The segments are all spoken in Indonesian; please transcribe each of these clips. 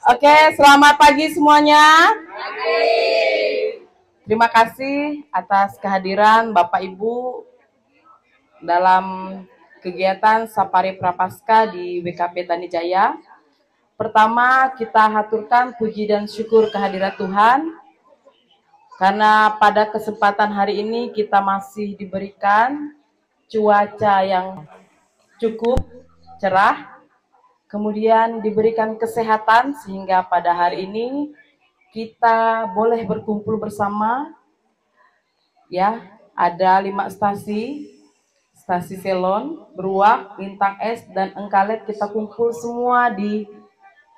Oke, selamat pagi semuanya. Terima kasih atas kehadiran Bapak Ibu dalam kegiatan Sapari Prapaskah di WKP Tani Jaya. Pertama, kita haturkan puji dan syukur kehadirat Tuhan, karena pada kesempatan hari ini kita masih diberikan cuaca yang cukup cerah, kemudian diberikan kesehatan sehingga pada hari ini kita boleh berkumpul bersama. Ya, ada 5 stasi Selon, Beruak, Lintang Es, dan Engkalet. Kita kumpul semua di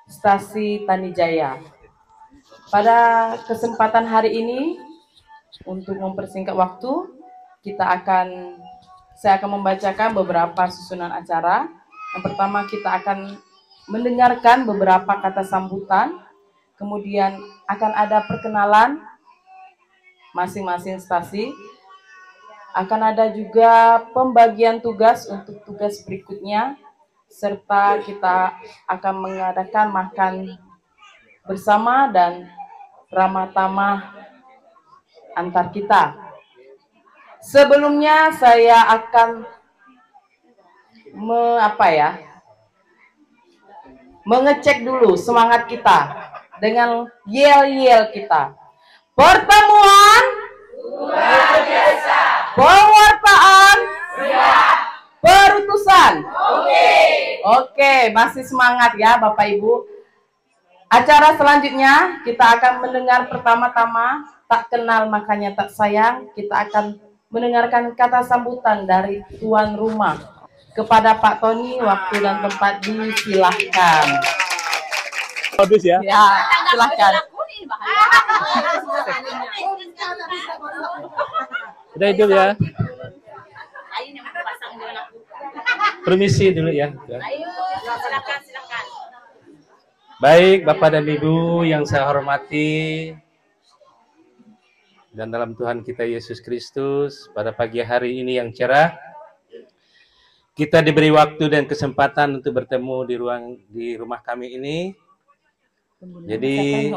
stasi Tani Jaya. Pada kesempatan hari ini, untuk mempersingkat waktu, saya akan membacakan beberapa susunan acara. Yang pertama, kita akan mendengarkan beberapa kata sambutan, kemudian akan ada perkenalan masing-masing stasi, akan ada juga pembagian tugas untuk tugas berikutnya, serta kita akan mengadakan makan bersama dan ramah tamah antar kita. Sebelumnya saya akan mengecek dulu semangat kita dengan yel-yel kita. Pertemuan luar biasa. Pewartaan siap. Perutusan oke, masih semangat ya Bapak Ibu. Acara selanjutnya kita akan mendengar pertama-tama tak kenal makanya tak sayang. Kita akan mendengarkan kata sambutan dari tuan rumah. Kepada Pak Tony, waktu dan tempat disilahkan. Bagus ya? Ya, silahkan. Udah hidup ya? Permisi dulu ya. Silakan. Baik, Bapak dan Ibu yang saya hormati, dan dalam Tuhan kita Yesus Kristus, pada pagi hari ini yang cerah, kita diberi waktu dan kesempatan untuk bertemu di rumah kami ini. Jadi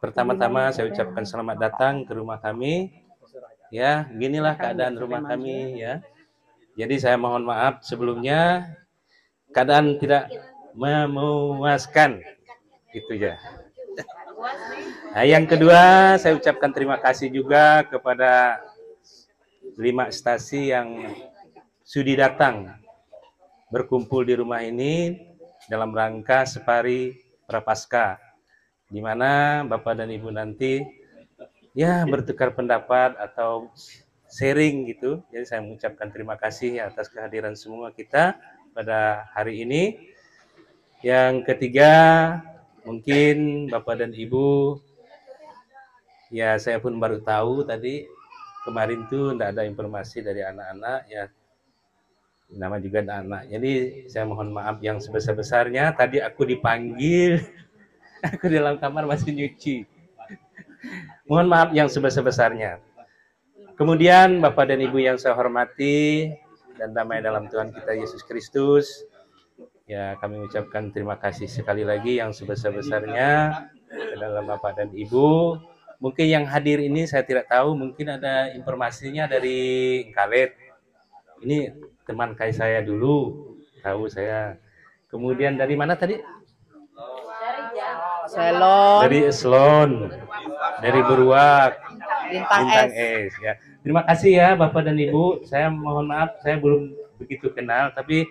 pertama-tama saya ucapkan selamat datang ke rumah kami. Ya, beginilah keadaan rumah kami ya. Jadi saya mohon maaf sebelumnya, keadaan tidak memuaskan, gitu ya. Nah, yang kedua, saya ucapkan terima kasih juga kepada 5 stasi yang sudi datang berkumpul di rumah ini dalam rangka Sapari Prapaskah, di mana Bapak dan Ibu nanti ya bertukar pendapat atau sharing gitu. Jadi saya mengucapkan terima kasih atas kehadiran semua kita pada hari ini. Yang ketiga, mungkin Bapak dan Ibu, ya saya pun baru tahu tadi, kemarin tuh tidak ada informasi dari anak-anak ya. Nama juga anak. Jadi saya mohon maaf yang sebesar-besarnya. Tadi aku dipanggil, aku di dalam kamar masih nyuci. Mohon maaf yang sebesar-besarnya. Kemudian Bapak dan Ibu yang saya hormati dan damai dalam Tuhan kita Yesus Kristus, ya kami ucapkan terima kasih sekali lagi yang sebesar-besarnya ke dalam Bapak dan Ibu. Mungkin yang hadir ini saya tidak tahu, mungkin ada informasinya dari Engkalet. Ini teman kai saya dulu, tahu saya. Kemudian dari mana tadi? Dari Selon, dari Beruak, Lintang Es. Ya. Terima kasih ya Bapak dan Ibu. Saya mohon maaf, saya belum begitu kenal, tapi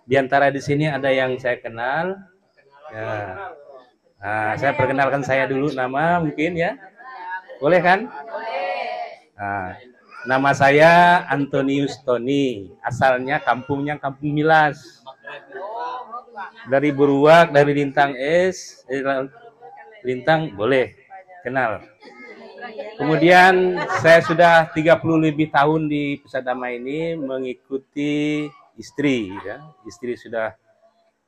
di antara di sini ada yang saya kenal. Ya. Nah, saya perkenalkan saya dulu nama mungkin ya. Boleh kan? Nah, nama saya Antonius Tony. Asalnya kampungnya Kampung Milas. Dari Beruak, dari Lintang Es, Lintang boleh kenal. Kemudian saya sudah 30 lebih tahun di Pusat Damai ini mengikuti istri ya. Istri sudah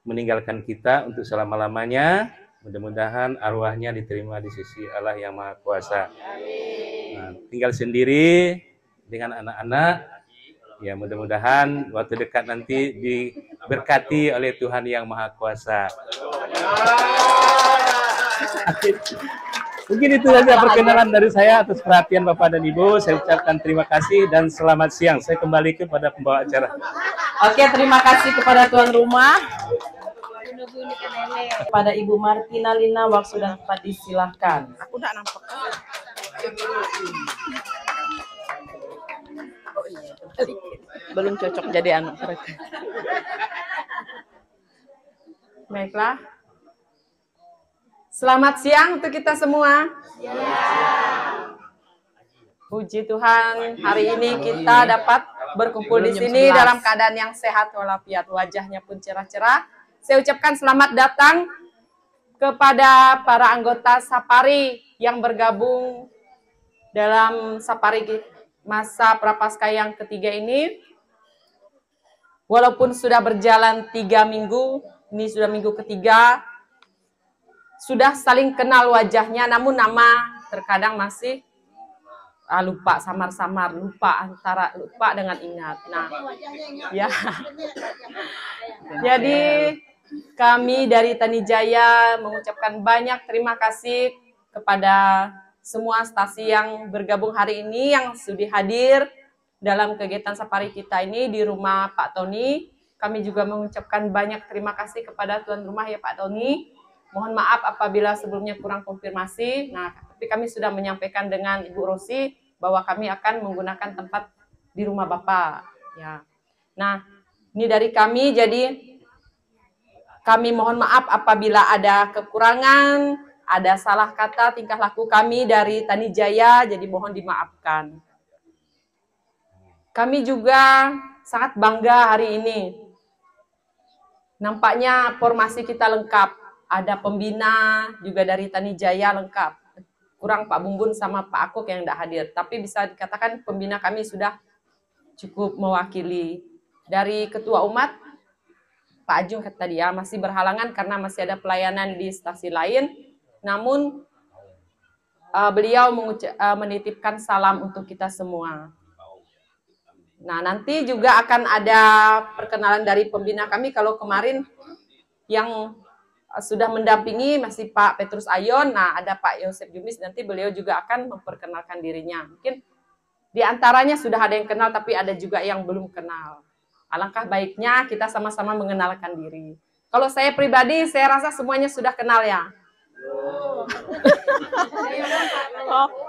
meninggalkan kita untuk selama-lamanya. Mudah-mudahan arwahnya diterima di sisi Allah yang Maha Kuasa. Nah, tinggal sendiri dengan anak-anak. Ya, mudah-mudahan waktu dekat nanti diberkati oleh Tuhan yang Maha Kuasa. Mungkin itu saja perkenalan dari saya. Atas perhatian Bapak dan Ibu, saya ucapkan terima kasih dan selamat siang. Saya kembali kepada pembawa acara. Oke, terima kasih kepada tuan rumah. Kepada Ibu Martina Lina, waktu dan tempat disilahkan. Aku udah nampak. Belum cocok jadi anak mereka. Baiklah. Selamat siang untuk kita semua. Puji Tuhan, hari ini kita dapat berkumpul di sini dalam keadaan yang sehat walafiat, wajahnya pun cerah-cerah. Saya ucapkan selamat datang kepada para anggota Sapari yang bergabung dalam Sapari masa Prapaskah yang ketiga ini. Walaupun sudah berjalan 3 minggu, ini sudah minggu ketiga, sudah saling kenal wajahnya, namun nama terkadang masih lupa, samar-samar, lupa antara lupa dengan ingat. Nah, ya. Jadi kami dari Tanijaya mengucapkan banyak terima kasih kepada semua stasi yang bergabung hari ini yang sudah hadir dalam kegiatan Sapari kita ini di rumah Pak Tony. Kami juga mengucapkan banyak terima kasih kepada tuan rumah ya Pak Tony. Mohon maaf apabila sebelumnya kurang konfirmasi. Nah, tapi kami sudah menyampaikan dengan Ibu Rosi bahwa kami akan menggunakan tempat di rumah Bapak. Ya. Nah, ini dari kami, jadi kami mohon maaf apabila ada kekurangan, ada salah kata tingkah laku kami dari Tanijaya, jadi mohon dimaafkan. Kami juga sangat bangga hari ini. Nampaknya formasi kita lengkap. Ada pembina juga dari Tanijaya lengkap. Kurang Pak Bumbun sama Pak Akuk yang tidak hadir. Tapi bisa dikatakan pembina kami sudah cukup mewakili. Dari Ketua Umat, Pak Ajung kata dia masih berhalangan karena masih ada pelayanan di stasi lain. Namun beliau menitipkan salam untuk kita semua. Nah, nanti juga akan ada perkenalan dari pembina kami. Kalau kemarin yang sudah mendampingi masih Pak Petrus Ayon, nah ada Pak Yosef Jumis, nanti beliau juga akan memperkenalkan dirinya. Mungkin di antaranya sudah ada yang kenal, tapi ada juga yang belum kenal. Alangkah baiknya kita sama-sama mengenalkan diri. Kalau saya pribadi, saya rasa semuanya sudah kenal ya.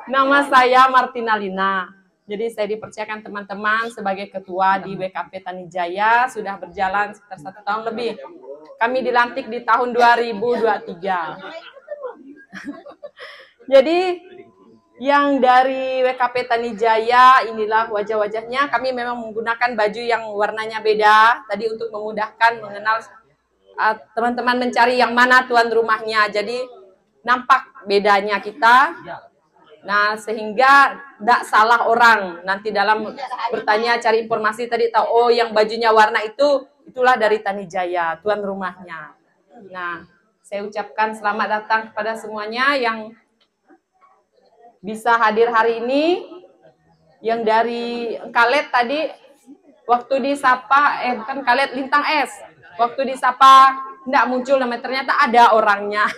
Nama saya Martina Lina. Jadi saya dipercayakan teman-teman sebagai ketua di WKP Tanijaya, sudah berjalan sekitar 1 tahun lebih. Kami dilantik di tahun 2023. Jadi yang dari WKP Tanijaya inilah wajah-wajahnya. Kami memang menggunakan baju yang warnanya beda tadi untuk memudahkan mengenal teman-teman mencari yang mana tuan rumahnya. Jadi nampak bedanya kita. Nah, sehingga tidak salah orang nanti dalam bertanya cari informasi tadi tahu oh yang bajunya warna itu itulah dari Tanijaya, tuan rumahnya. Nah, saya ucapkan selamat datang kepada semuanya yang bisa hadir hari ini. Yang dari Kalet tadi waktu disapa bukan Kalet Lintang Es. Waktu disapa tidak muncul namanya, ternyata ada orangnya.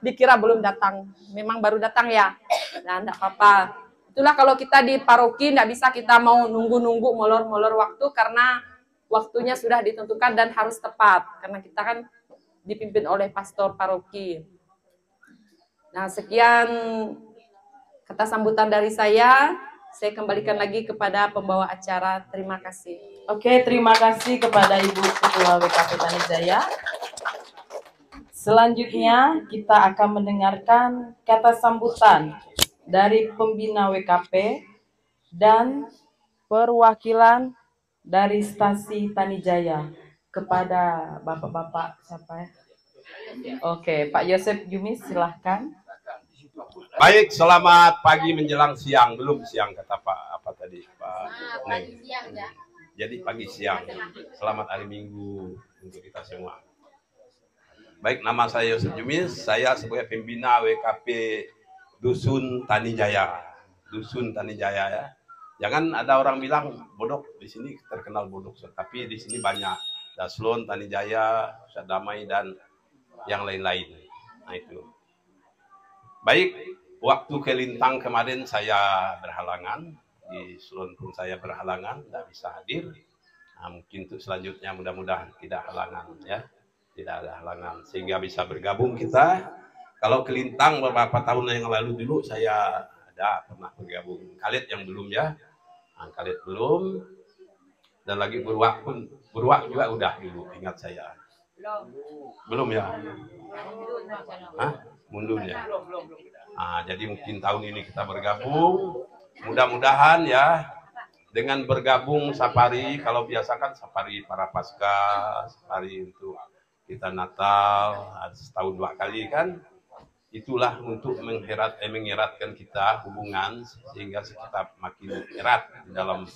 Dikira belum datang. Memang baru datang ya. Nah, tidak apa-apa. Itulah kalau kita di paroki tidak bisa kita mau nunggu-nunggu molor-molor waktu karena waktunya sudah ditentukan dan harus tepat. Karena kita kan dipimpin oleh pastor paroki. Nah, sekian kata sambutan dari saya. Saya kembalikan lagi kepada pembawa acara. Terima kasih. Oke, terima kasih kepada Ibu Ketua WKP Tanijaya. Selanjutnya kita akan mendengarkan kata sambutan dari pembina WKP dan perwakilan dari stasi Tanijaya kepada bapak-bapak siapa ya? Oke, Pak Yosef Jumis silahkan. Baik, selamat pagi menjelang siang. Belum siang kata Pak apa tadi Pak Neng. Jadi pagi siang. Selamat hari Minggu untuk kita semua. Baik, nama saya Yosef Jumis. Saya sebagai pembina WKP Dusun Tanijaya. Dusun Tanijaya ya. Jangan ada orang bilang bodok di sini terkenal bodok, tapi di sini banyak Daslon, Tanijaya, Sadamai dan yang lain-lain. Nah itu. Baik, waktu ke Lintang kemarin saya berhalangan, di Sulon pun saya berhalangan, tidak bisa hadir. Nah, mungkin untuk selanjutnya mudah-mudahan tidak halangan ya, tidak ada halangan sehingga bisa bergabung kita. Kalau ke Lintang beberapa tahun yang lalu dulu saya ada pernah bergabung. Khalid yang belum ya, nah, Khalid belum, dan lagi Burwak pun, Burwak juga udah dulu, ingat saya. Belum ya? Hah? Mundur ya? Nah, jadi mungkin tahun ini kita bergabung. Mudah-mudahan ya, dengan bergabung safari, kalau biasa kan safari para pasca, safari untuk kita Natal, setahun 2 kali kan, itulah untuk mengeratkan kita hubungan, sehingga kita makin erat di dalam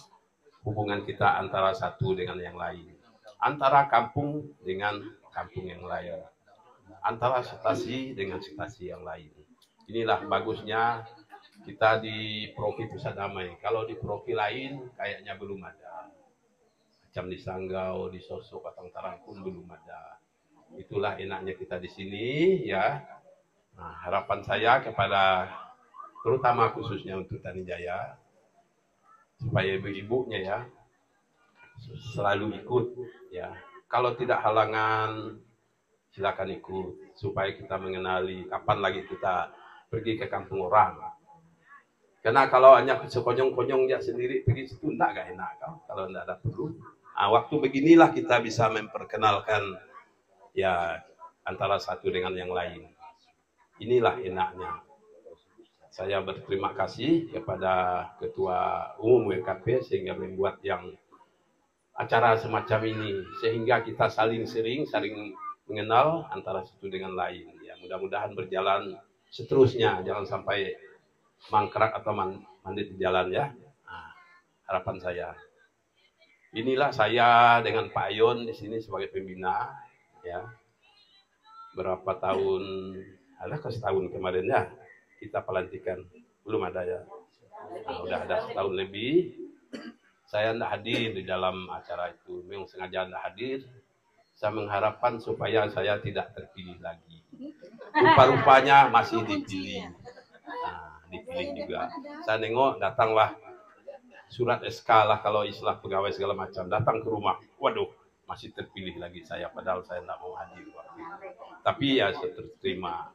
hubungan kita antara satu dengan yang lain, antara kampung dengan kampung yang lain, antara stasi dengan stasi yang lain. Inilah bagusnya kita di Profi Pusat Damai. Kalau di Profi lain kayaknya belum ada. Macam di Sanggau, di Sosok, Batang Tarang pun belum ada. Itulah enaknya kita di sini ya. Nah, harapan saya kepada terutama khususnya untuk Tani Jaya, supaya ibu-ibunya ya selalu ikut ya. Kalau tidak halangan silakan ikut supaya kita mengenali kapan lagi kita pergi ke kampung orang. Karena kalau hanya sekonyong-konyong ya sendiri pergi situ enggak enak kalau enggak ada perlu. Nah, waktu beginilah kita bisa memperkenalkan ya antara satu dengan yang lain. Inilah enaknya. Saya berterima kasih kepada Ketua Umum WKP sehingga membuat yang acara semacam ini, sehingga kita saling mengenal antara satu dengan lain. Ya, mudah-mudahan berjalan seterusnya, jangan sampai mangkrak atau mandit di jalan ya. Nah, harapan saya. Inilah saya dengan Pak Ayon di sini sebagai pembina ya. Berapa tahun? Ada setahun kemarin ya kita pelantikan, belum ada ya. Nah, udah ada setahun lebih. Saya tidak hadir di dalam acara itu, memang sengaja tidak hadir. Saya mengharapkan supaya saya tidak terpilih lagi. Rupa-rupanya masih dipilih. Nah, dipilih juga. Saya nengok, datanglah surat SK lah kalau istilah pegawai segala macam. Datang ke rumah, waduh, masih terpilih lagi saya. Padahal saya tidak mau hadir waktu itu. Tapi ya saya terima.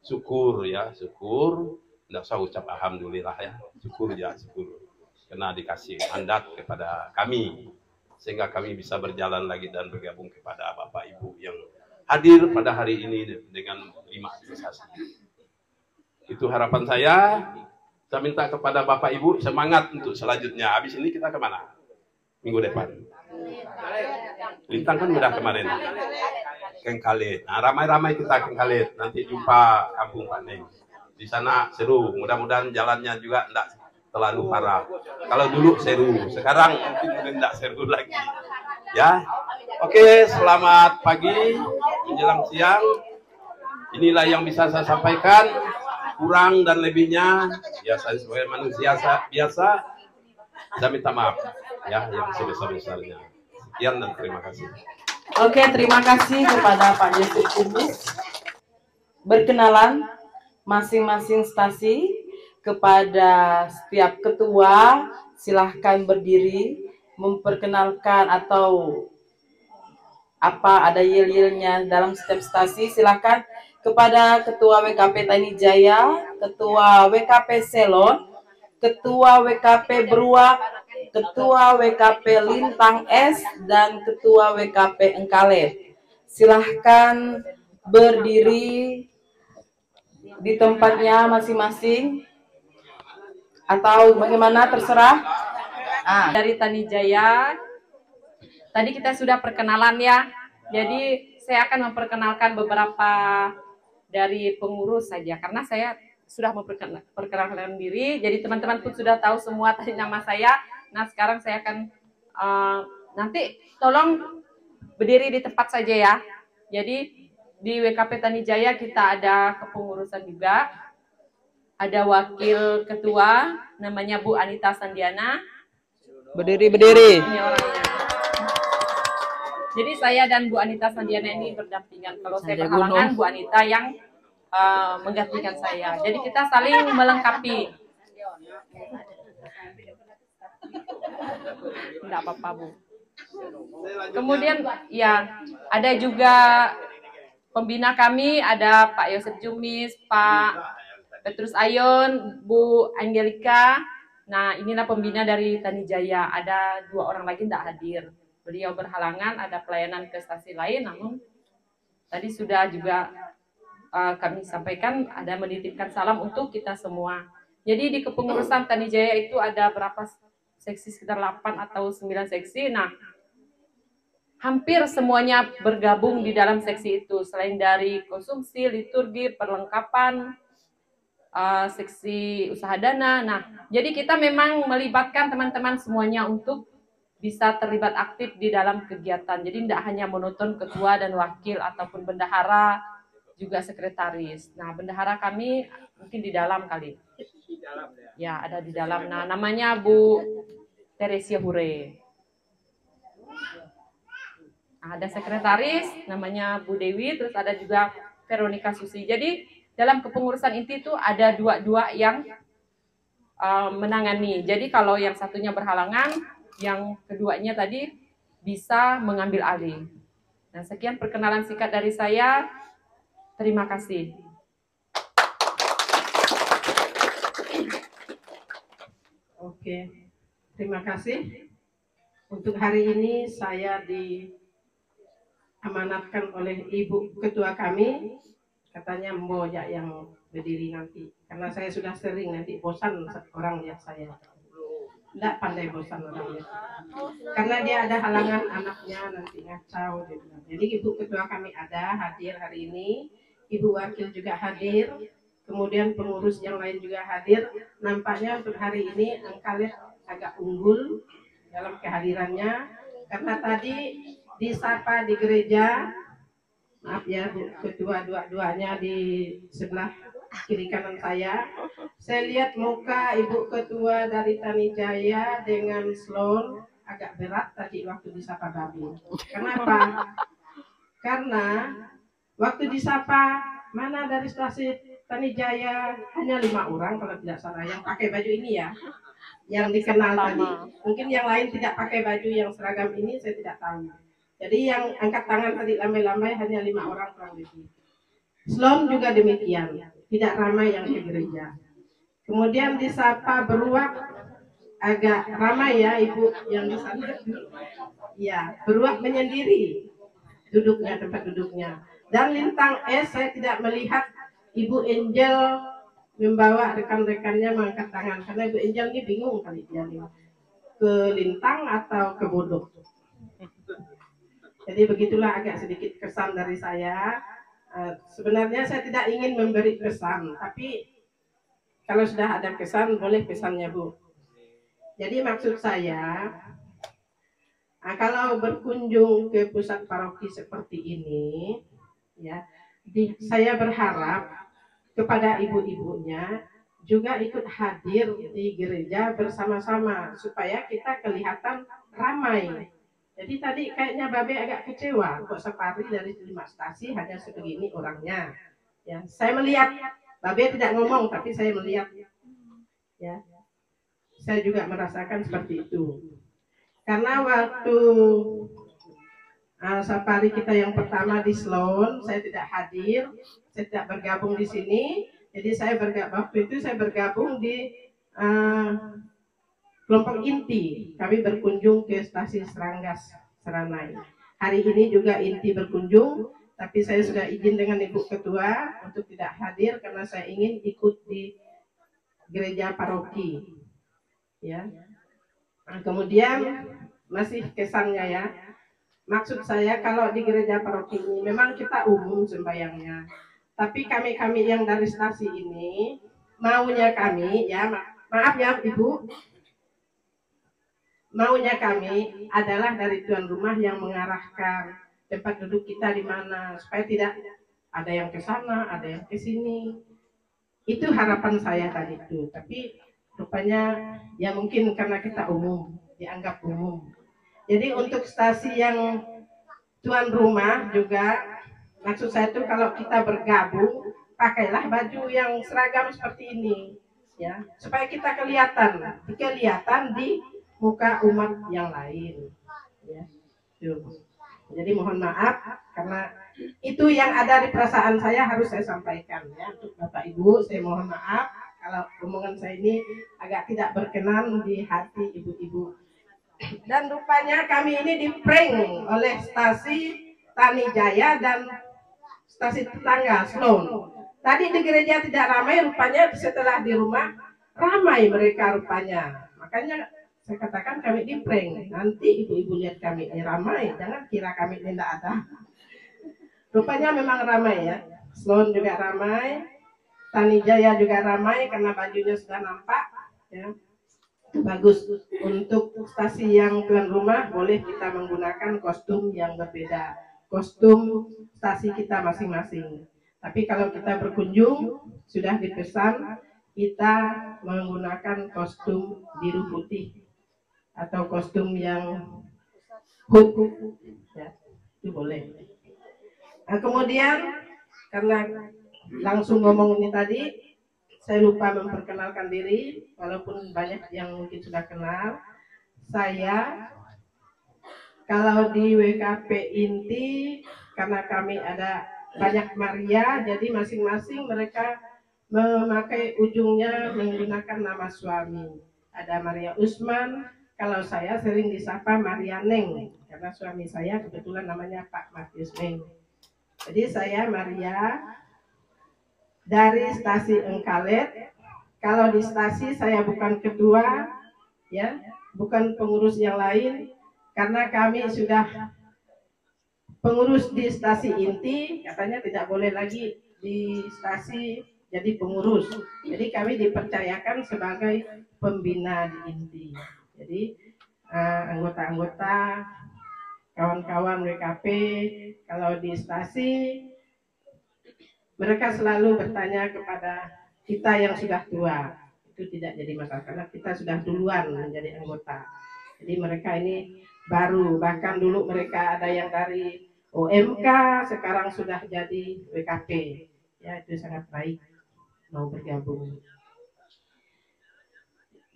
Syukur ya, syukur. Tidak usah ucap alhamdulillah ya. Syukur ya, syukur. Karena dikasih mandat kepada kami. Sehingga kami bisa berjalan lagi dan bergabung kepada Bapak Ibu yang hadir pada hari ini dengan 5 organisasi. Itu harapan saya. Saya minta kepada Bapak Ibu semangat untuk selanjutnya. Habis ini kita kemana? Minggu depan. Lintang kan udah kemarin. Kengkalit. Nah, ramai-ramai kita Kengkalit. Nanti jumpa kampung Pak Neng. Di sana seru. Mudah-mudahan jalannya juga tidak terlalu parah. Kalau dulu seru. Sekarang mungkin tidak seru lagi. Ya. Oke, selamat pagi menjelang siang. Inilah yang bisa saya sampaikan. Kurang dan lebihnya ya saya sebagai manusia biasa saya minta maaf ya yang sebesar-besarnya. Sekian dan terima kasih. Oke, terima kasih kepada Pak Yusuf Kumis. Berkenalan masing-masing stasi, kepada setiap ketua silahkan berdiri memperkenalkan atau apa ada yel-yelnya dalam setiap stasi. Silahkan kepada Ketua WKP Tani Jaya, Ketua WKP Selon, Ketua WKP Beruak, Ketua WKP Lintang S, dan Ketua WKP Engkalet. Silahkan berdiri di tempatnya masing-masing atau bagaimana terserah. Dari Tani Jaya, tadi kita sudah perkenalan ya. Jadi saya akan memperkenalkan beberapa dari pengurus saja karena saya sudah memperkenalkan diri. Jadi teman-teman pun sudah tahu semua tadi nama saya. Nah sekarang saya akan nanti tolong berdiri di tempat saja ya. Jadi di WKP Tani Jaya kita ada kepengurusan juga. Ada wakil ketua namanya Bu Anita Sandiana. Berdiri. Ini orangnya. Jadi saya dan Bu Anita Sandiana ini berdampingan. Kalau saya berhalangan, Bu Anita yang menggantikan saya. Jadi kita saling melengkapi. Tidak apa-apa, Bu. Kemudian ya ada juga pembina kami, ada Pak Yosef Jumis, Pak Petrus Ayon, Bu Angelika. Nah, inilah pembina dari Tanijaya. Ada 2 orang lagi tidak hadir. Beliau berhalangan, ada pelayanan ke stasi lain, namun tadi sudah juga kami sampaikan, ada menitipkan salam untuk kita semua. Jadi di kepengurusan Tanijaya itu ada berapa seksi, sekitar 8 atau 9 seksi. Nah, hampir semuanya bergabung di dalam seksi itu. Selain dari konsumsi, liturgi, perlengkapan, seksi usaha dana. Nah, jadi kita memang melibatkan teman-teman semuanya untuk bisa terlibat aktif di dalam kegiatan. Jadi tidak hanya menonton ketua dan wakil ataupun bendahara, juga sekretaris. Nah, bendahara kami mungkin di dalam kali. Ya, ada di dalam. Nah, namanya Bu Teresia Hure. Nah, ada sekretaris, namanya Bu Dewi, terus ada juga Veronica Susi. Jadi, dalam kepengurusan inti itu ada dua yang menangani. Jadi, kalau yang satunya berhalangan, yang keduanya tadi bisa mengambil alih. Nah, sekian perkenalan singkat dari saya. Terima kasih. Oke, terima kasih. Untuk hari ini saya diamanatkan oleh Ibu Ketua kami, katanya Mbok ya yang berdiri nanti. Karena saya sudah sering nanti bosan orang lihat saya. Tidak pandai bosan orangnya. Karena dia ada halangan anaknya nanti ngacau. Jadi Ibu Ketua kami ada hadir hari ini. Ibu Wakil juga hadir. Kemudian pengurus yang lain juga hadir. Nampaknya untuk hari ini Angkalet agak unggul dalam kehadirannya. Karena tadi disapa di gereja. Maaf ya Bu Ketua, dua-duanya di sebelah kiri kanan saya lihat muka Ibu Ketua dari Tanijaya dengan slon agak berat tadi waktu disapa Babi. Kenapa? Karena waktu disapa mana dari stasi Tanijaya hanya 5 orang kalau tidak salah yang pakai baju ini ya, yang dikenal tadi. Mungkin yang lain tidak pakai baju yang seragam ini, saya tidak tahu. Jadi yang angkat tangan tadi lambai-lambai hanya 5 orang kurang lebih. Slon juga demikian, tidak ramai yang ke gereja. Kemudian disapa beruak agak ramai ya Ibu yang di sana. Ya, beruak menyendiri duduknya, tempat duduknya. Dan lintang S saya tidak melihat Ibu Angel membawa rekan-rekannya mengangkat tangan karena Ibu Angel ini bingung kali dia nih, ke lintang atau ke bodok. Jadi begitulah agak sedikit kesan dari saya. Sebenarnya saya tidak ingin memberi pesan, tapi kalau sudah ada kesan boleh pesannya Bu. Jadi maksud saya, kalau berkunjung ke pusat paroki seperti ini, ya, saya berharap kepada ibu-ibunya juga ikut hadir di gereja bersama-sama supaya kita kelihatan ramai. Jadi tadi kayaknya Babe agak kecewa kok safari dari 5 stasi hanya sebegini orangnya. Ya, saya melihat Babe tidak ngomong tapi saya melihat. Ya, saya juga merasakan seperti itu. Karena waktu safari kita yang pertama di Sloan, saya tidak hadir, saya tidak bergabung di sini. Jadi waktu itu saya bergabung di kelompok inti. Kami berkunjung ke stasi Seranggas Seranai. Hari ini juga inti berkunjung, tapi saya sudah izin dengan Ibu Ketua untuk tidak hadir karena saya ingin ikut di gereja paroki. Ya. Nah, kemudian masih kesannya ya. Maksud saya kalau di gereja paroki ini memang kita umum sembahyangnya. Tapi kami yang dari stasi ini maunya kami ya, maaf ya Ibu. Maunya kami adalah dari tuan rumah yang mengarahkan tempat duduk kita di mana supaya tidak ada yang ke sana, ada yang ke sini. Itu harapan saya tadi itu. Tapi rupanya ya mungkin karena kita umum, dianggap umum. Jadi untuk stasi yang tuan rumah juga, maksud saya itu kalau kita bergabung pakailah baju yang seragam seperti ini, ya, supaya kita kelihatan di muka umat yang lain, ya. Jadi mohon maaf karena itu yang ada di perasaan saya harus saya sampaikan, ya, untuk Bapak Ibu. Saya mohon maaf kalau omongan saya ini agak tidak berkenan di hati ibu-ibu. Dan rupanya kami ini diprank oleh stasi Tani Jaya dan stasi tetangga Sloan. Tadi di gereja tidak ramai, rupanya setelah di rumah ramai mereka rupanya. Makanya saya katakan kami di prank. Nanti ibu-ibu lihat kami ini ramai, jangan kira kami ini tidak ada. Rupanya memang ramai, ya. Sloan juga ramai, Tani Jaya juga ramai karena bajunya sudah nampak, ya. Itu bagus. Untuk stasi yang tuan rumah boleh kita menggunakan kostum yang berbeda, kostum stasi kita masing-masing. Tapi kalau kita berkunjung sudah dipesan kita menggunakan kostum biru putih atau kostum yang hood, ya, itu boleh. Nah, kemudian karena langsung ngomong ini tadi, saya lupa memperkenalkan diri, walaupun banyak yang mungkin sudah kenal. Saya kalau di WKP inti, karena kami ada banyak Maria, jadi masing-masing mereka memakai ujungnya menggunakan nama suami. Ada Maria Usman, kalau saya sering disapa Maria Neng, karena suami saya kebetulan namanya Pak Matius Neng. Jadi saya Maria dari stasi Engkalet. Kalau di stasi saya bukan ketua, ya, bukan pengurus yang lain, karena kami sudah pengurus di stasi inti, katanya tidak boleh lagi di stasi jadi pengurus. Jadi kami dipercayakan sebagai pembina di inti. Jadi anggota-anggota, kawan-kawan WKP, kalau di stasi mereka selalu bertanya kepada kita yang sudah tua. Itu tidak jadi masalah karena kita sudah duluan menjadi anggota. Jadi mereka ini baru, bahkan dulu mereka ada yang dari OMK, sekarang sudah jadi WKP. Ya, itu sangat baik mau bergabung.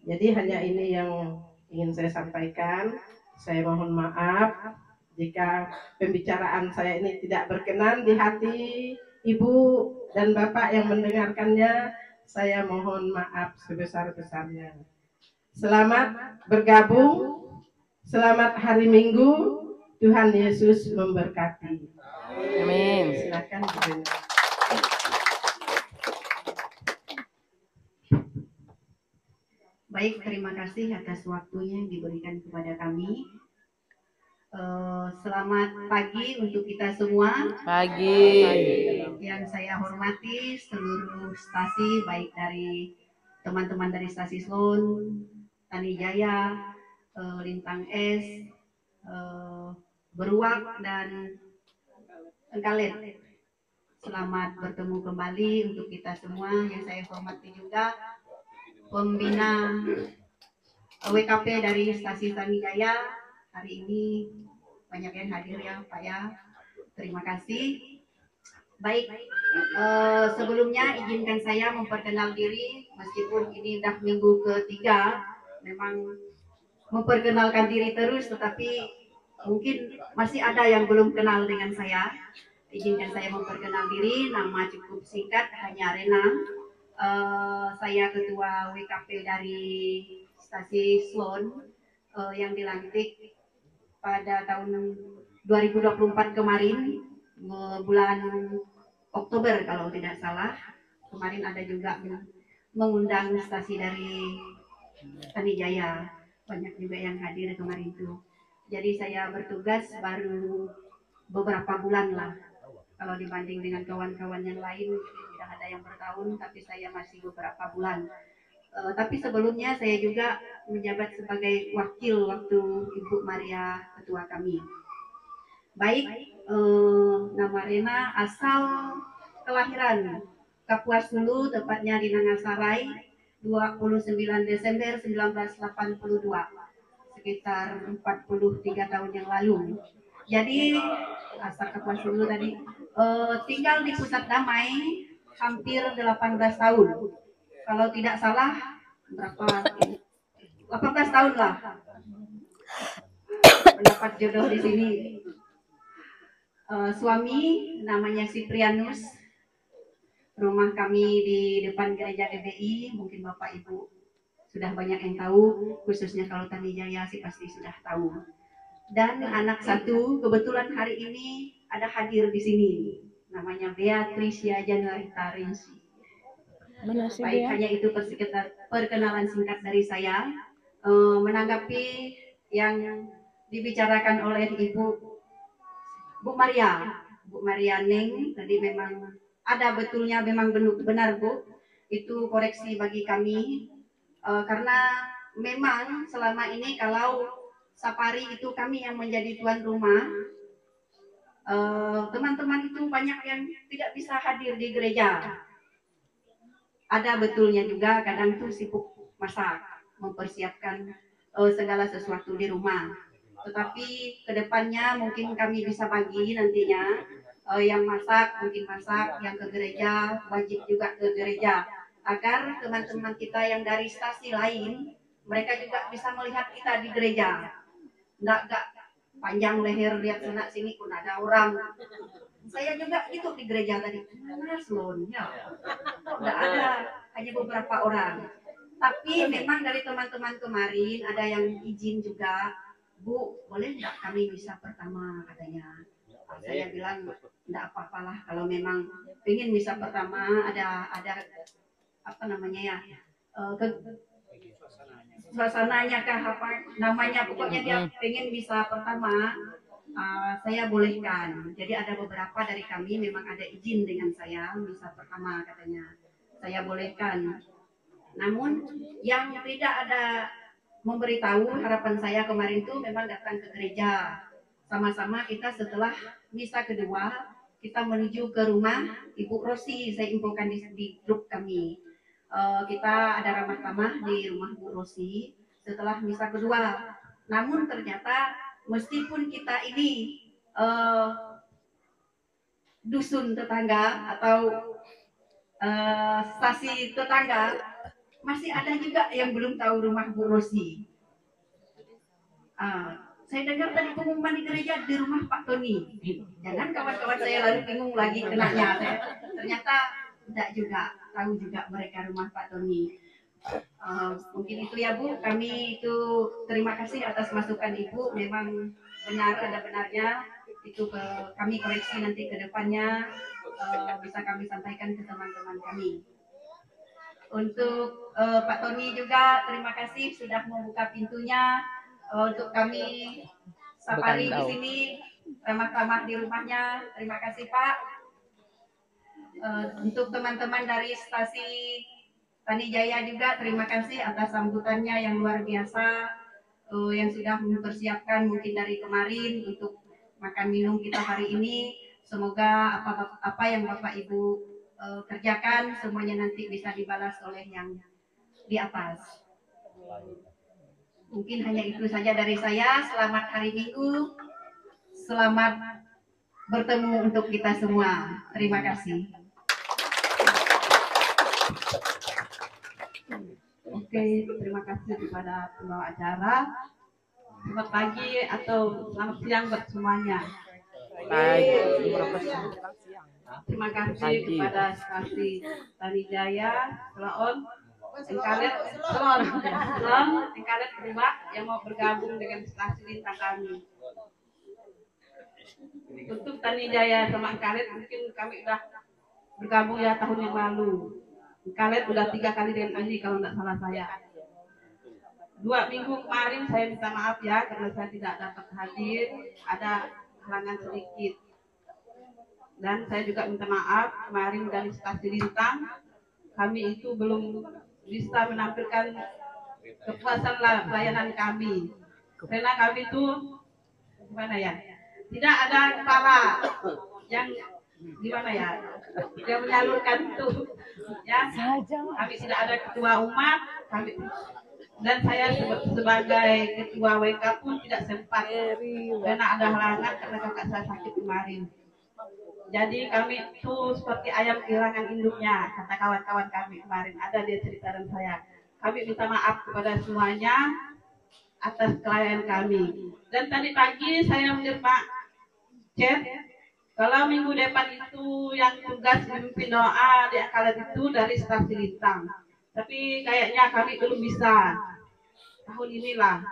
Jadi hanya ini yang ingin saya sampaikan. Saya mohon maaf jika pembicaraan saya ini tidak berkenan di hati Ibu dan Bapak yang mendengarkannya. Saya mohon maaf sebesar-besarnya. Selamat bergabung, selamat hari Minggu. Tuhan Yesus memberkati. Amin. Silakan. Baik, terima kasih atas waktunya yang diberikan kepada kami. Selamat pagi untuk kita semua. Pagi. Yang saya hormati seluruh stasi, baik dari teman-teman dari stasi Sloan, Tani Jaya, Lintang S, Beruak, dan Engkalet. Selamat bertemu kembali untuk kita semua. Yang saya hormati juga pembina WKP dari stasi Tani Jaya. Hari ini banyak yang hadir ya Pak ya. Terima kasih. Baik, sebelumnya izinkan saya memperkenal diri. Meskipun ini udah minggu ketiga, memang memperkenalkan diri terus, tetapi mungkin masih ada yang belum kenal dengan saya. Izinkan saya memperkenal diri. Nama cukup singkat, hanya Rena. Saya ketua WKP dari stasi Sloan yang dilantik pada tahun 2024 kemarin, bulan Oktober kalau tidak salah. Kemarin ada juga mengundang stasi dari Tani Jaya, banyak juga yang hadir kemarin itu. Jadi saya bertugas baru beberapa bulan lah. Kalau dibanding dengan kawan-kawan yang lain, tidak ada yang bertahun, tapi saya masih beberapa bulan. Tapi sebelumnya saya juga menjabat sebagai wakil waktu Ibu Maria ketua kami. Baik, nama Rena, asal kelahiran Kapuas Hulu, tepatnya di Nangasarai, 29 Desember 1982, sekitar 43 tahun yang lalu. Jadi asal Kapuas Hulu tadi, tinggal di Pusat Damai hampir 18 tahun. Kalau tidak salah, berapa? 18 tahun lah mendapat jodoh di sini. Suami namanya Siprianus. Rumah kami di depan gereja GBI, mungkin Bapak Ibu sudah banyak yang tahu, khususnya kalau Tani Jaya sih pasti sudah tahu. Dan anak satu, kebetulan hari ini ada hadir di sini, namanya Beatricia Januarita Rinsi. Baik, hanya itu perkenalan singkat dari saya. Menanggapi yang dibicarakan oleh Bu Maria Neng, tadi memang ada betulnya, memang benar Bu, itu koreksi bagi kami. Karena memang selama ini kalau safari itu kami yang menjadi tuan rumah, teman-teman itu banyak yang tidak bisa hadir di gereja. Ada betulnya juga kadang tuh sibuk masak, mempersiapkan segala sesuatu di rumah. Tetapi kedepannya mungkin kami bisa bagi nantinya, yang masak mungkin masak, yang ke gereja wajib juga ke gereja, agar teman-teman kita yang dari stasi lain, mereka juga bisa melihat kita di gereja. Nggak panjang leher lihat sana sini pun ada orang. Saya juga itu di gereja tadi, mana slonnya? Nggak ada, hanya beberapa orang. Tapi memang dari teman-teman kemarin ada yang izin juga, Bu, boleh nggak kami bisa pertama katanya. Saya bilang nggak apa-apalah kalau memang pengen bisa pertama, ada apa namanya ya, suasananya kah apa namanya, pokoknya dia pengen bisa pertama, saya bolehkan. Jadi ada beberapa dari kami memang ada izin dengan saya bisa pertama katanya, saya bolehkan. Namun yang tidak ada memberitahu, harapan saya kemarin itu memang datang ke gereja sama-sama kita. Setelah misa kedua kita menuju ke rumah Ibu Rosi, saya infokan di grup kami. Kita ada ramah tamah di rumah Bu Rosi setelah misa kedua. Namun ternyata meskipun kita ini dusun tetangga atau stasi tetangga, masih ada juga yang belum tahu rumah Bu Rosi. Saya dengar tadi pengumuman di gereja di rumah Pak Tony. Jangan kawan-kawan saya lalu bingung lagi kenanya. Ternyata tidak juga tahu juga mereka rumah Pak Tony. Mungkin itu ya Bu, kami itu terima kasih atas masukan Ibu. Memang benar, ada benarnya. Itu kami koreksi nanti ke depannya, bisa kami sampaikan ke teman-teman kami. Untuk Pak Tony juga terima kasih sudah membuka pintunya untuk kami safari di sini, ramah-ramah di rumahnya. Terima kasih Pak. Untuk teman-teman dari stasi Tani Jaya juga terima kasih atas sambutannya yang luar biasa, yang sudah mempersiapkan mungkin dari kemarin untuk makan minum kita hari ini. Semoga apa yang Bapak Ibu kerjakan semuanya nanti bisa dibalas oleh yang di atas. Mungkin hanya itu saja dari saya. Selamat hari Minggu, selamat bertemu untuk kita semua. Terima kasih. Oke, terima kasih kepada pembawa acara. Selamat pagi atau selamat siang buat semuanya. Terima kasih kepada stasi Tani Jaya, Selon, Engkalet Rumah yang mau bergabung dengan stasi Lintang kami. Untuk Tani Jaya sama Engkalet mungkin kami udah bergabung ya tahun yang lalu. Engkalet udah 3 kali dengan ini kalau tidak salah saya. 2 minggu kemarin saya minta maaf ya karena saya tidak dapat hadir, ada halangan sedikit. Dan saya juga minta maaf kemarin dari stasi Lintang, kami itu belum bisa menampilkan kepuasan layanan kami. Karena kami itu gimana ya, tidak ada kepala yang gimana ya, yang menyalurkan itu ya. Kami tidak ada ketua umat, dan saya sebagai ketua WK pun tidak sempat karena ada halangan karena kakak saya sakit kemarin. Jadi kami itu seperti ayam kehilangan induknya, kata kawan-kawan kami kemarin. Ada dia cerita dan saya. Kami minta maaf kepada semuanya atas kelalaian kami. Dan tadi pagi saya menerima chat, kalau minggu depan itu yang tugas memimpin doa di Akalan itu dari staf Lintang. Tapi kayaknya kami belum bisa. Tahun inilah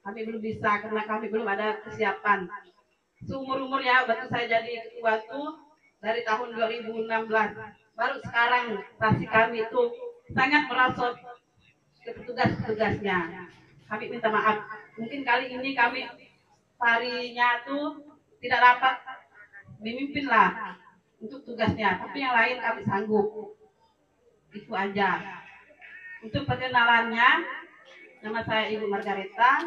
kami belum bisa karena kami belum ada kesiapan. Seumur-umur ya, waktu saya jadi ketua tuh dari tahun 2016. Baru sekarang stasi kami itu sangat merosot ke petugas-petugasnya. Kami minta maaf. Mungkin kali ini kami harinya tuh tidak dapat memimpin lah untuk tugasnya. Tapi yang lain kami sanggup. Itu aja. Untuk perkenalannya, nama saya Ibu Margareta,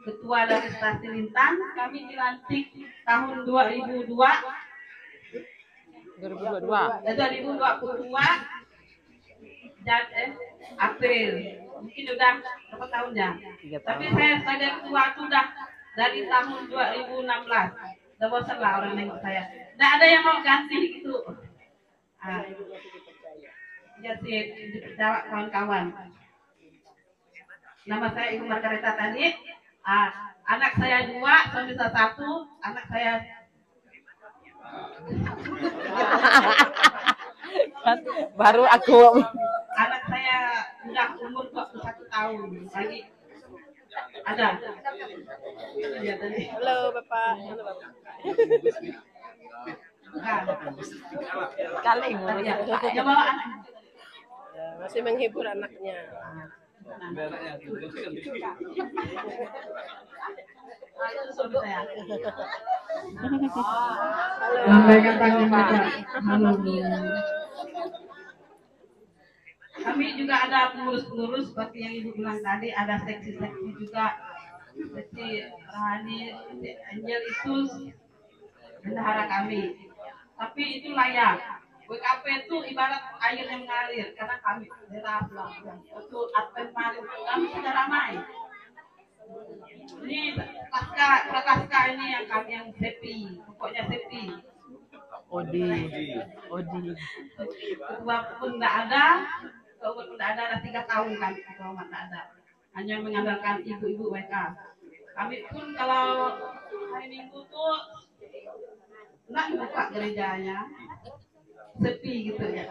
Ketua dari Stasi Lintang. Kami dilantik tahun 2022 April. Mungkin udah berapa tahun ya? Tapi saya sebagai ketua sudah dari tahun 2016. Udah bosan lah orang nengok saya. Nggak ada yang mau ganti gitu. Jadi dipercaya kawan-kawan. Nama saya Ibu Margareta tadi. Anak saya 2, suami saya 1, anak saya Baru aku. anak saya udah umur 21 tahun. Lagi ada. Ya, tadi. Halo Bapak. Halo Bapak. Kali ngurus. Ya bawa anak. Masih menghibur anaknya. Itu suami saya. Lambaikan tangan mereka. Halo. Kami juga ada pengurus-pengurus seperti yang Ibu bilang tadi, ada seksi-seksi juga. Seksi Rohani, Angel itu bendahara kami. Tapi itu layak. WKP itu ibarat air yang mengalir karena kami deras lah. Itu Advent Maret kami sudah ramai. Ini prapaskah ini yang kami yang sepi, pokoknya sepi. Odi. Ketua pun tidak ada, ketua pun tidak ada 3 tahun kan ketua tidak ada. Hanya mengandalkan ibu-ibu WK. Kami pun kalau hari Minggu tuh nggak buka gerejanya, sepi gitu ya.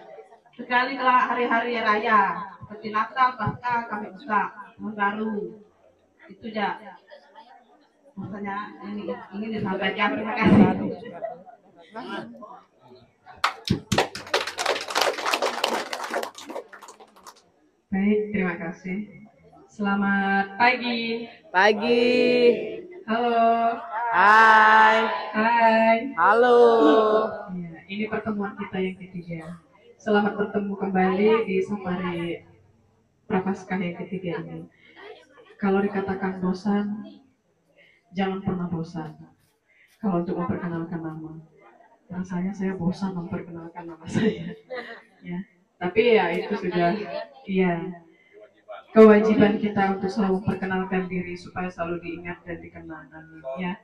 Sekali kalau hari-hari raya seperti Natal, Paskah kami buka, tahun baru. Itu aja. Maksudnya ini disampaikan. Terima kasih. Baik, terima kasih. Selamat pagi. Pagi. Halo. Hai. Hai. Halo. Ya, ini pertemuan kita yang ketiga. Selamat bertemu kembali di Safari Prapaskah yang ketiga ini. Kalau dikatakan bosan, jangan pernah bosan. Kalau untuk memperkenalkan nama, rasanya saya bosan memperkenalkan nama saya. Ya, tapi ya itu sudah, iya, kewajiban kita untuk selalu memperkenalkan diri supaya selalu diingat dan dikenal. Ya.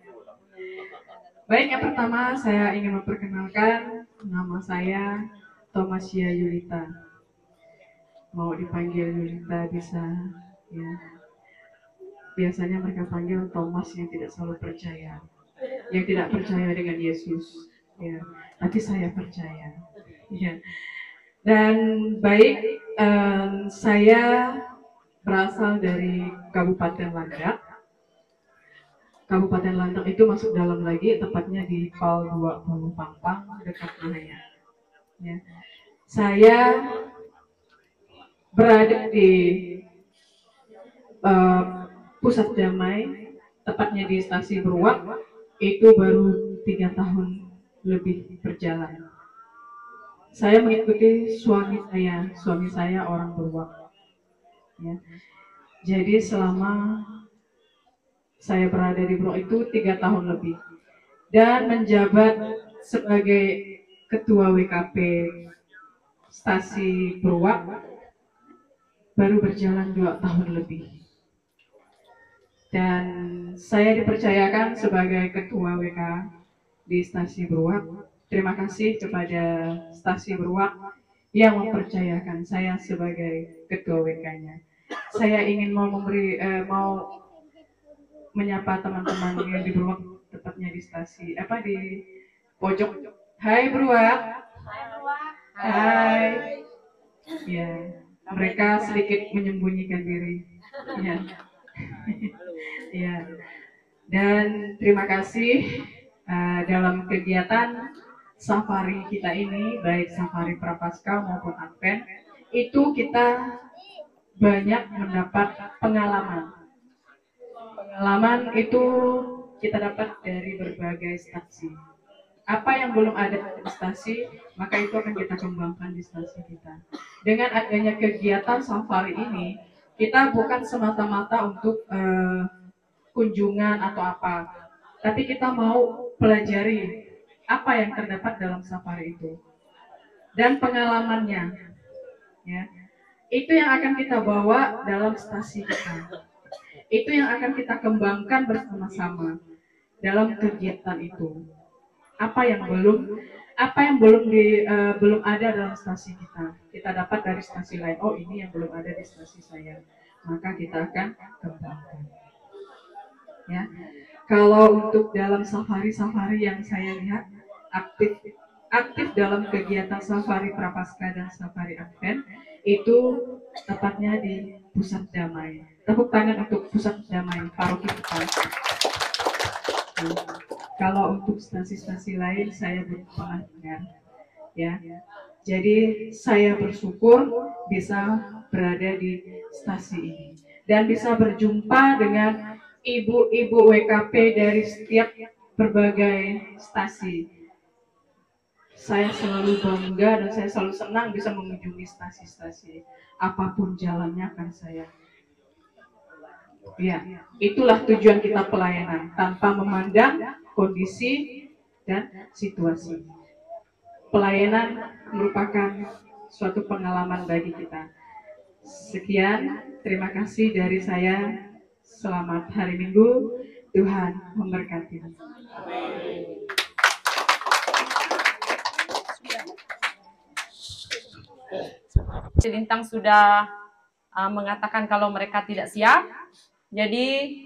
Baik, yang pertama saya ingin memperkenalkan nama saya Thomasia Yulita. Mau dipanggil Yulita bisa, ya. Biasanya mereka panggil Thomas yang tidak selalu percaya, yang tidak percaya dengan Yesus, ya. Tapi saya percaya, ya. Dan baik, saya berasal dari Kabupaten Landak. Kabupaten Landak itu masuk dalam lagi, tepatnya di PAL 20 Pampang, dekat Mahaya. Ya. Saya berada di Pusat Damai, tepatnya di Stasi Beruak, itu baru 3 tahun lebih berjalan. Saya mengikuti suami saya orang Beruak. Ya. Jadi selama saya berada di Beruak itu 3 tahun lebih, dan menjabat sebagai Ketua WKP Stasi Beruak baru berjalan 2 tahun lebih. Dan saya dipercayakan sebagai Ketua WK di Stasi Beruak. Terima kasih kepada Stasi Beruak yang mempercayakan saya sebagai ketua WK-nya. Saya ingin mau menyapa teman-teman yang di Beruak, tepatnya di stasi di pojok. Hai Beruak. Hai. Ya, mereka sedikit menyembunyikan diri. Ya. Ya. Dan terima kasih dalam kegiatan safari kita ini, baik safari Prapaskah maupun Advent, itu kita banyak mendapat pengalaman. Pengalaman itu kita dapat dari berbagai stasi. Apa yang belum ada di stasi, maka itu akan kita kembangkan di stasi kita. Dengan adanya kegiatan safari ini, kita bukan semata-mata untuk kunjungan atau apa, tapi kita mau pelajari apa yang terdapat dalam safari itu dan pengalamannya, ya. Itu yang akan kita bawa dalam stasi kita. Itu yang akan kita kembangkan bersama-sama dalam kegiatan itu. Apa yang belum ada dalam stasi kita dapat dari stasi lain. Oh, ini yang belum ada di stasi saya, maka kita akan kembangkan. Ya, kalau untuk dalam safari yang saya lihat aktif dalam kegiatan safari Prapaskah dan safari Advent itu tepatnya di Pusat Damai. Tepuk tangan untuk Pusat Damai Paroki kita. Kalau untuk stasi-stasi lain saya belum pernah dengar, ya. Jadi saya bersyukur bisa berada di stasi ini dan bisa berjumpa dengan ibu-ibu WKP dari setiap berbagai stasi. Saya selalu bangga dan saya selalu senang bisa mengunjungi stasi-stasi. Apapun jalannya akan saya. Ya, itulah tujuan kita pelayanan tanpa memandang kondisi dan situasi. Pelayanan merupakan suatu pengalaman bagi kita. Sekian, terima kasih dari saya. Selamat hari Minggu, Tuhan memberkati. Lintang sudah mengatakan kalau mereka tidak siap. Jadi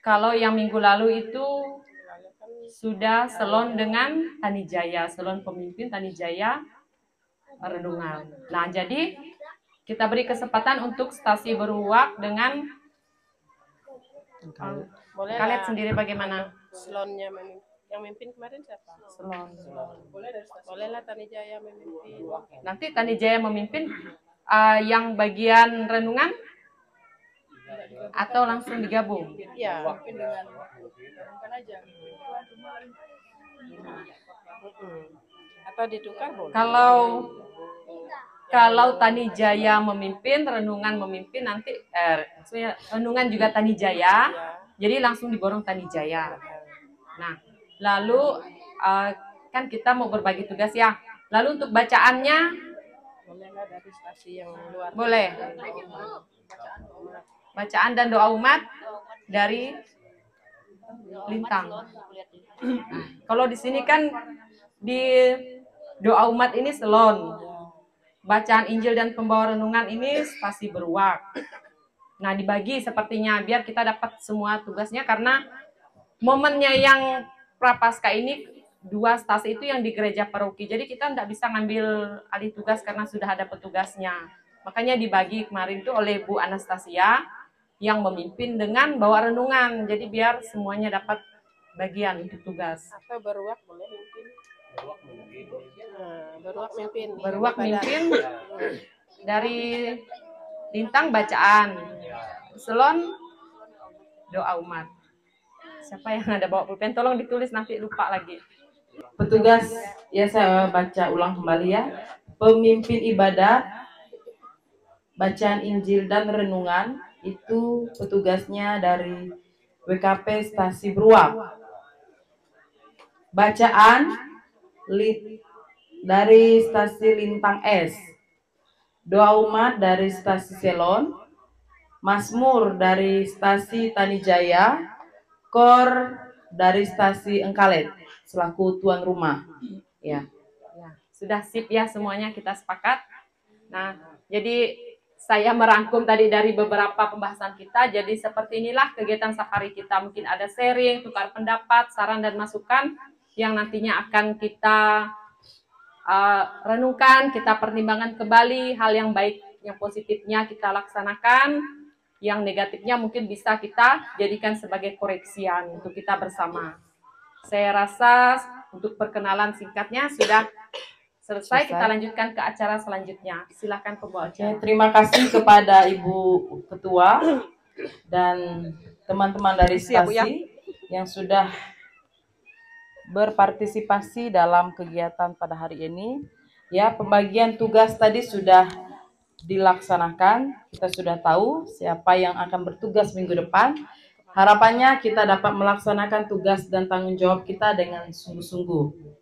kalau yang minggu lalu itu sudah selon dengan Tanijaya, selon pemimpin Tanijaya renungan. Nah, jadi kita beri kesempatan untuk stasi Beruak dengan kalian sendiri bagaimana? Selonnya yang memimpin kemarin siapa? Selon. Bolehlah Tanijaya memimpin. Nanti Tanijaya memimpin yang bagian renungan atau langsung digabung? Iya, mungkin dengan renungan aja. Atau ditukar boleh. Kalau Tanijaya memimpin, renungan memimpin, nanti maksudnya renungan juga Tanijaya, jadi langsung diborong Tanijaya. Nah, lalu kan kita mau berbagi tugas ya. Lalu untuk bacaannya Bolehlah dari stasi yang luar. boleh. Bacaan dan doa umat dari Lintang. Nah, kalau di sini kan di doa umat ini Selon. Bacaan Injil dan pembawa renungan ini stasi Beruak. Nah, dibagi sepertinya biar kita dapat semua tugasnya karena momennya yang Prapaskah ini 2 stasi itu yang di gereja paroki. Jadi kita tidak bisa ngambil alih tugas karena sudah ada petugasnya. Makanya dibagi kemarin itu oleh Bu Anastasia yang memimpin dengan bawa renungan. Jadi biar semuanya dapat bagian untuk tugas. Atau Beruak boleh mimpin. Beruak mimpin. Beruak mimpin dari Lintang bacaan. Selon doa umat. Siapa yang ada bawa pulpen? Tolong ditulis nanti lupa lagi. Petugas, ya saya baca ulang kembali ya. Pemimpin ibadat, bacaan Injil dan renungan itu petugasnya dari WKP Stasi Beruak. Bacaan dari Stasi Lintang S. Doa umat dari Stasi Selon. Mazmur dari Stasi Tanijaya. Kor dari stasi Engkalet selaku tuan rumah. Ya. Ya, sudah sip ya semuanya, kita sepakat. Nah, jadi saya merangkum tadi dari beberapa pembahasan kita. Jadi seperti inilah kegiatan safari kita. Mungkin ada sharing, tukar pendapat, saran dan masukan yang nantinya akan kita renungkan, kita pertimbangkan kembali hal yang baik, yang positifnya kita laksanakan, yang negatifnya mungkin bisa kita jadikan sebagai koreksian untuk kita bersama. Saya rasa untuk perkenalan singkatnya sudah selesai. Kita lanjutkan ke acara selanjutnya. Silakan pembawa acara. Terima kasih kepada Ibu Ketua dan teman-teman dari stasi yang sudah berpartisipasi dalam kegiatan pada hari ini. Ya, pembagian tugas tadi sudah dilaksanakan. Kita sudah tahu siapa yang akan bertugas minggu depan. Harapannya kita dapat melaksanakan tugas dan tanggung jawab kita dengan sungguh-sungguh.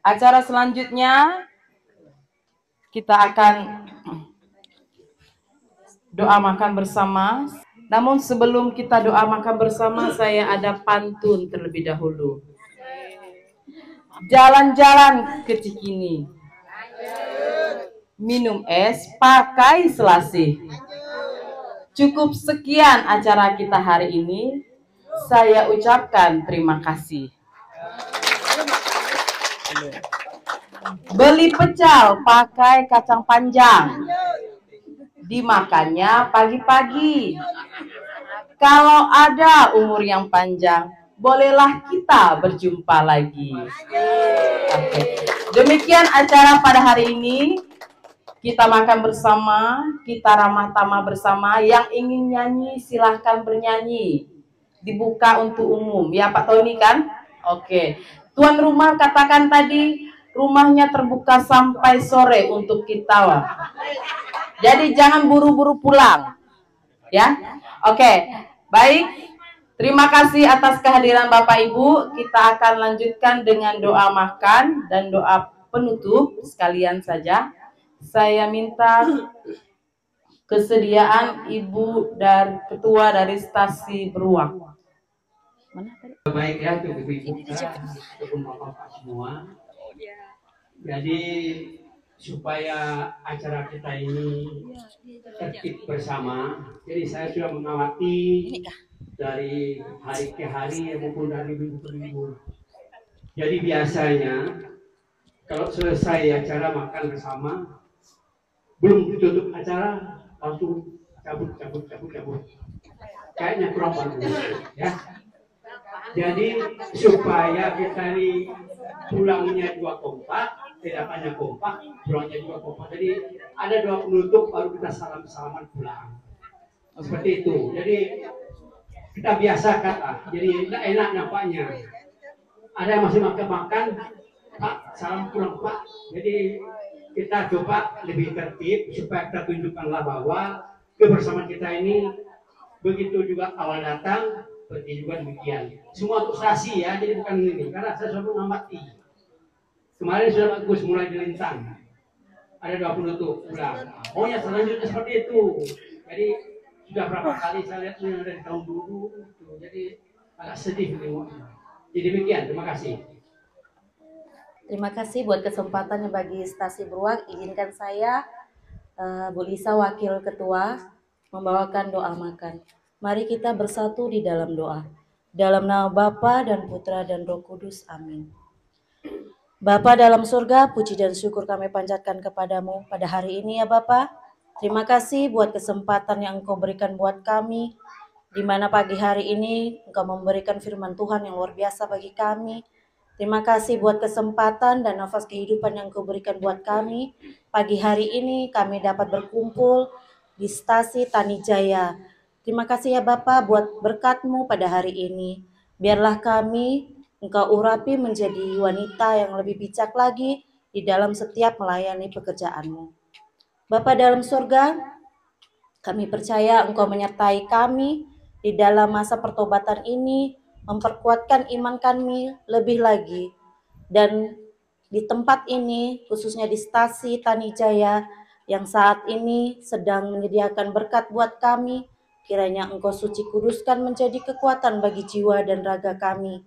Acara selanjutnya kita akan doa makan bersama. Namun sebelum kita doa makan bersama, saya ada pantun terlebih dahulu. Jalan-jalan ke Cikini, minum es pakai selasih. Cukup sekian acara kita hari ini. Saya ucapkan terima kasih. Beli pecel pakai kacang panjang, dimakannya pagi-pagi. Kalau ada umur yang panjang, bolehlah kita berjumpa lagi. Oke. Demikian acara pada hari ini. Kita makan bersama, kita ramah tamah bersama. Yang ingin nyanyi silahkan bernyanyi. Dibuka untuk umum. Ya Pak Tony kan? Oke. Tuan rumah katakan tadi rumahnya terbuka sampai sore untuk kita. Jadi jangan buru-buru pulang. Ya. Oke. Baik. Terima kasih atas kehadiran Bapak Ibu. Kita akan lanjutkan dengan doa makan dan doa penutup sekalian saja. Saya minta kesediaan Ibu dan Ketua dari stasi Beruang. Baik ya, cukup Bapak semua. Jadi supaya acara kita ini tertib bersama, jadi saya sudah mengawati dari hari ke hari maupun dari minggu ke minggu. Jadi biasanya kalau selesai acara makan bersama, belum ditutup acara langsung cabut. Kayaknya kurang bagus ya. Jadi supaya kita ini pulangnya juga kompak, kedatannya kompak, pulangnya juga kompak. Jadi ada doa penutup baru kita salaman pulang. Seperti itu. Jadi kita biasakan lah. Jadi tidak enak nampaknya. Ada yang masih makan, Pak, salam pulang Pak. Jadi kita coba lebih tertib supaya kita tunjukkanlah bahwa kebersamaan kita ini begitu juga awal datang, pergi juga demikian. Semua untuk stasi ya, jadi bukan ini. Karena saya sudah mengamati. Kemarin sudah bagus mulai dilintang. Ada doa penutup pulang. Oh ya selanjutnya seperti itu. Jadi sudah berapa kali saya lihat dari tahun dulu. Jadi agak sedih menengoknya. Jadi demikian, terima kasih. Terima kasih buat kesempatannya bagi stasi Beruang. Izinkan saya, Bu Lisa, Wakil Ketua, membawakan doa makan. Mari kita bersatu di dalam doa. Dalam nama Bapa dan Putra dan Roh Kudus. Amin. Bapa dalam surga, puji dan syukur kami panjatkan kepadamu pada hari ini ya Bapa. Terima kasih buat kesempatan yang Engkau berikan buat kami, di mana pagi hari ini Engkau memberikan firman Tuhan yang luar biasa bagi kami. Terima kasih buat kesempatan dan nafas kehidupan yang Kau berikan buat kami. Pagi hari ini kami dapat berkumpul di stasi Tanijaya. Terima kasih ya Bapak buat berkat-Mu pada hari ini. Biarlah kami Engkau urapi menjadi wanita yang lebih bijak lagi di dalam setiap melayani pekerjaan-Mu. Bapa dalam surga, kami percaya Engkau menyertai kami di dalam masa pertobatan ini, memperkuatkan iman kami lebih lagi. Dan di tempat ini, khususnya di stasi Tanijaya, yang saat ini sedang menyediakan berkat buat kami, kiranya Engkau suci kuduskan menjadi kekuatan bagi jiwa dan raga kami.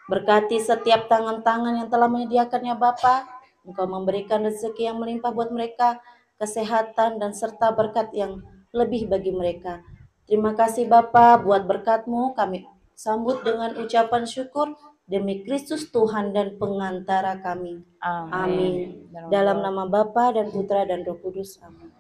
Berkati setiap tangan-tangan yang telah menyediakannya Bapa. Engkau memberikan rezeki yang melimpah buat mereka, kesehatan dan serta berkat yang lebih bagi mereka. Terima kasih Bapa buat berkat-Mu, kami sambut dengan ucapan syukur demi Kristus Tuhan dan pengantara kami. Amin. Dalam nama Bapa dan Putra dan Roh Kudus. Amin.